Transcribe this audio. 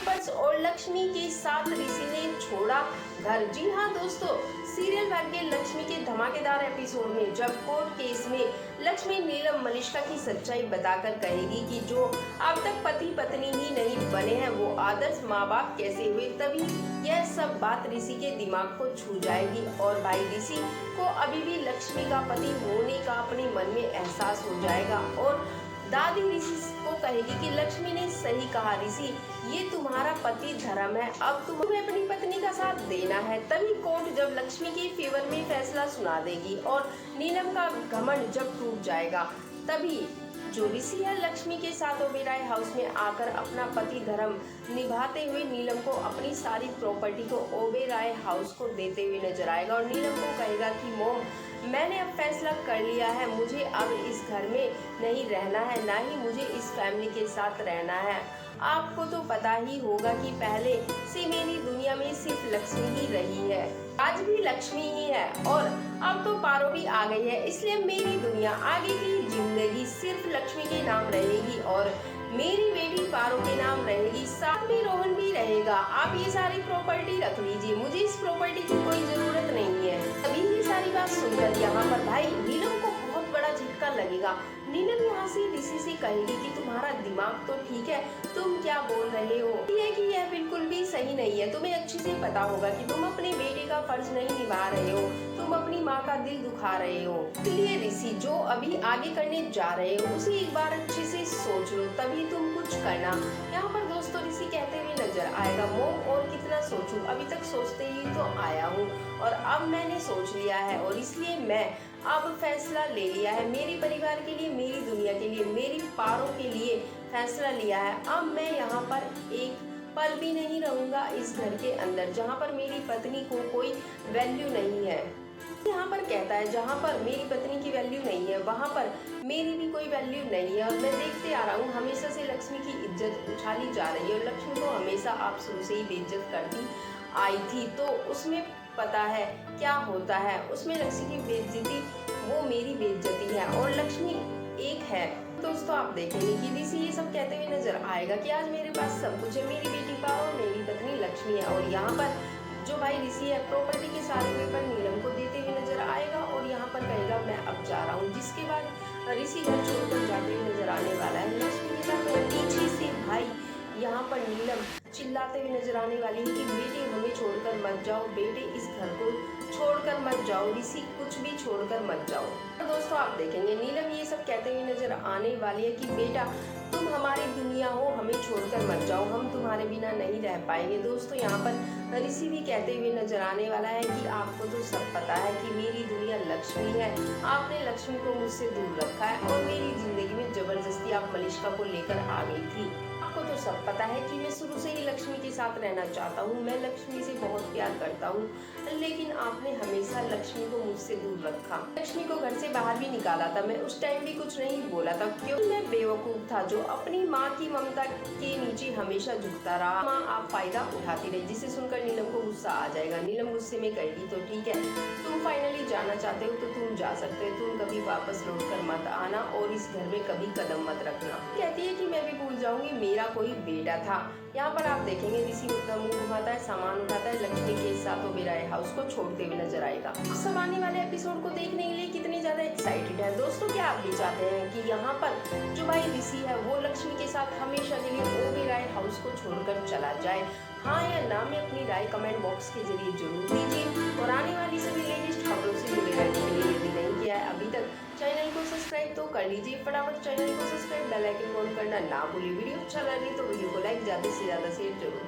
Papers और लक्ष्मी के साथ ऋषि ने छोड़ा घर। जी हाँ दोस्तों, सीरियल भाग्य लक्ष्मी के धमाकेदार एपिसोड में जब कोर्ट केस में लक्ष्मी नीलम मलिष्का की सच्चाई बताकर कहेगी कि जो अब तक पति पत्नी ही नहीं बने हैं वो आदर्श माँ बाप कैसे हुए, तभी यह सब बात ऋषि के दिमाग को छू जाएगी और भाई ऋषि को अभी भी लक्ष्मी का पति होने का अपने मन में एहसास हो जाएगा। और दादी ऋषि को कहेगी कि लक्ष्मी ने सही कहा ऋषि, ये तुम्हारा पति धर्म है, अब तुम्हें अपनी पत्नी का साथ देना है। तभी कोर्ट जब लक्ष्मी के फेवर में फैसला सुना देगी और नीलम का घमंड जब टूट जाएगा, तभी जो ऋषि है लक्ष्मी के साथ ओबेरॉय हाउस में आकर अपना पति धर्म निभाते हुए नीलम को अपनी सारी प्रॉपर्टी को ओबेरॉय हाउस को देते हुए नजर आएगा और नीलम को कहेगा कि मोम, मैंने अब फैसला कर लिया है, मुझे अब इस घर में नहीं रहना है, ना ही मुझे इस फैमिली के साथ रहना है। आपको तो पता ही होगा कि पहले से मेरी दुनिया में सिर्फ लक्ष्मी ही रही है, आज भी लक्ष्मी ही है और अब तो पारो भी आ गई है, इसलिए मेरी दुनिया आगे की जिंदगी सिर्फ लक्ष्मी के नाम रहेगी और मेरी बेटी पारो के नाम रहेगी, साथ में रोहन भी रहेगा। आप ये सारी प्रॉपर्टी रख लीजिए, मुझे इस प्रॉपर्टी की कोई जरूरत नहीं है। अभी ये सारी बात सुनकर यहाँ पर भाई नीलम को बहुत बड़ा झटका लगेगा। नीलम यहाँ से ऋषि से कहेगी कि तुम्हारा दिमाग तो ठीक है, तुम क्या बोल रहे हो, ये कि यह बिल्कुल भी सही नहीं है। तुम्हें अच्छे से पता होगा कि तुम अपने बेटे का फर्ज नहीं निभा रहे हो, तुम अपनी माँ का दिल दुखा रहे हो। इसलिए ऋषि जो अभी आगे करने जा रहे हो उसे एक बार अच्छे से सोच लो, तभी तुम कुछ करना। यहाँ पर दोस्तों ऋषि कहते हुए नजर आएगा, मोम और कितना सोचूं, अभी तक सोचते ही तो आया हूँ और अब मैंने सोच लिया है और इसलिए मैं अब फैसला ले लिया है, मेरे परिवार के लिए, मेरी दुनिया के लिए, मेरी पारों के लिए फैसला लिया है। अब मैं यहाँ पर एक पल भी नहीं रहूंगा इस घर के अंदर जहाँ पर मेरी पत्नी को कोई वैल्यू नहीं है। यहाँ पर कहता है जहाँ पर मेरी पत्नी की वैल्यू नहीं है वहाँ पर मेरी भी कोई वैल्यू नहीं है और मैं देखते आ रहा हूँ हमेशा से लक्ष्मी की इज्जत उछाली जा रही है और लक्ष्मी को हमेशा आप शुरू से ही बेइज्जत करती आई थी, तो उसमें पता है क्या होता है, उसमें लक्ष्मी की बेइज्जती वो मेरी बेइज्जती है और लक्ष्मी एक है। दोस्तों आप देखेंगे कि ऋषि ये सब कहते हुए नजर आएगा कि आज मेरे पास सब कुछ है, मेरी बेटी पारो और मेरी पत्नी लक्ष्मी है। और यहाँ पर जो भाई ऋषि है प्रॉपर्टी के सारे पेपर नीलम को देते हुए नजर आएगा और यहाँ पर कहेगा मैं अब जा रहा हूँ, जिसके बाद ऋषि घर छोड़कर जाते हुए नजर आने वाला है लक्ष्मी के साथ। और पीछे से भाई यहाँ पर नीलम चिल्लाते हुए नजर आने वाली है कि बेटे हमें छोड़कर मत जाओ, बेटे इस घर को छोड़कर मत जाओ, ऋषि कुछ भी छोड़कर मत जाओ। तो दोस्तों आप देखेंगे नीलम ये सब कहते हुए नजर आने वाली है कि बेटा तुम हमारी दुनिया हो, हमें छोड़कर मत जाओ, हम तुम्हारे बिना नहीं रह पाएंगे। दोस्तों यहाँ पर ऋषि भी कहते हुए नजर आने वाला है कि आपको तो सब पता है कि मेरी दुनिया लक्ष्मी है, आपने लक्ष्मी को मुझसे दूर रखा है और मेरी जिंदगी में जबरदस्ती आप मलिष्का को लेकर आ गई थी। आपको तो सब पता है कि मैं शुरू से ही लक्ष्मी के साथ रहना चाहता हूँ, मैं लक्ष्मी से बहुत प्यार करता हूँ, लेकिन आपने हमेशा लक्ष्मी को मुझसे दूर रखा, लक्ष्मी को घर से बाहर भी निकाला था। मैं उस टाइम भी कुछ नहीं बोला था क्योंकि मैं बेवकूफ था जो अपनी माँ की ममता के नीचे हमेशा झुकता रहा। माँ आप फायदा उठाती रही, जिसे सुनकर नीलम को गुस्सा आ जाएगा। नीलम गुस्से में कहेगी तो ठीक है, तुम फाइनली जाना चाहते हो तो तुम जा सकते हो, तुम कभी वापस लौट कर मत आना और इस घर में कभी कदम मत रखना। कहती है कि मैं भी भूल जाऊंगी मेरा कोई बेटा था। यहाँ पर आप देखेंगे ऋषि अपना मुंह घुमाता है, सामान उठाता है, लक्ष्मी के साथ ओबेरॉय हाउस को छोड़ते हुए नजर आएगा। उस सब आने वाले एपिसोड को देखने के लिए कितने ज्यादा एक्साइटेड है दोस्तों, क्या आप भी चाहते हैं कि यहाँ पर जो भाई ऋषि है वो लक्ष्मी के साथ हमेशा के लिए ओबेरॉय हाउस को छोड़कर चला जाए? हाँ या ना में अपनी राय कमेंट बॉक्स के जरिए जरूर दीजिए और आने वाली सभी लेटेस्ट खबरों से जुड़े रहने के लिए यदि नहीं किया है अभी तक चैनल को सब्सक्राइब तो कर लीजिए, फटाफट चैनल को सब्सक्राइब, बेल आइकन ऑन करना ना भूलिए। वीडियो अच्छा लगे तो वीडियो को लाइक, ज्यादा से ज्यादा शेयर जरूर